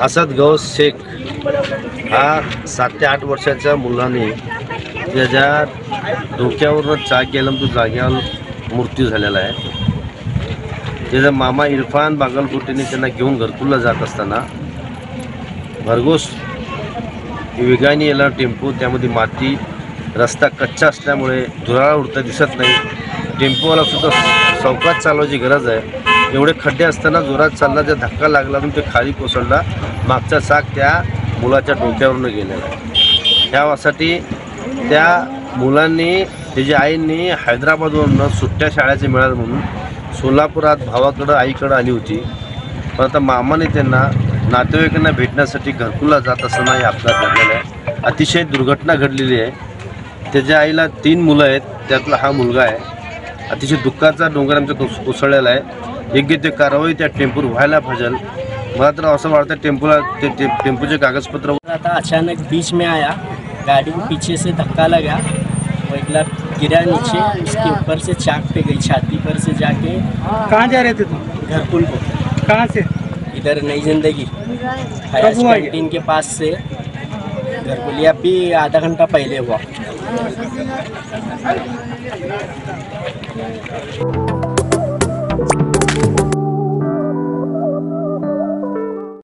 Asad Gauss Shaikh हा 7 ते 8 वर्षाच्या मुलाने त्याच्या डोक्यावरून चाक गेला, तो जाग्यावर मृत्यू झालेला आहे। त्याचा मामा इरफान बागलकोटेने त्यांना घेऊन घरकुलला जात असताना भरघोस वेगाने याला टेम्पो, त्यामध्ये माती, रस्ता कच्चा असल्यामुळे धुराळा उडता दिसत नाही। टेम्पोवाला सुद्धा सावकाश चालवायची गरज आहे। एवढे खड्डे असताना जोरात चालला, त्या धक्का लागला म्हणून ते खाली कोसळला। मागचा चाक त्या मुलाच्या डोक्यावरून गेलेला आहे। त्यासाठी त्या मुलांनी, त्याच्या आईंनी हैदराबादवरून सुट्ट्या शाळेचे मिळाले म्हणून सोलापुरात भावाकडं आईकडं आली होती। पण आता मामाने त्यांना नातेवाईकांना भेटण्यासाठी घरकुलला जात असताना हे अपघात घडलेला आहे। अतिशय दुर्घटना घडलेली आहे। त्याच्या आईला 3 मुलं आहेत, त्यातला हा मुलगा आहे। अतिशय दुःखाचा डोंगर आमच्या कोसळलेला आहे। योग्य ते कारवाई त्या टेम्पोवर व्हायला पाहिजे। मला तर असं वाटतं टेम्पोचे कागजपत्र था, अचानक बीच में आया, गाड़ी को पीछे से धक्का लगा, महिला गिरा नीचे, उसके ऊपर से चाक पे गई, छाती पर से जाके। कहाँ जा रहे थे तुम? घरकुल को। कहाँ से? इधर नई जिंदगी हयाज कैंटीन के पास से घरकुल, अभी आधा घंटा पहले हुआ।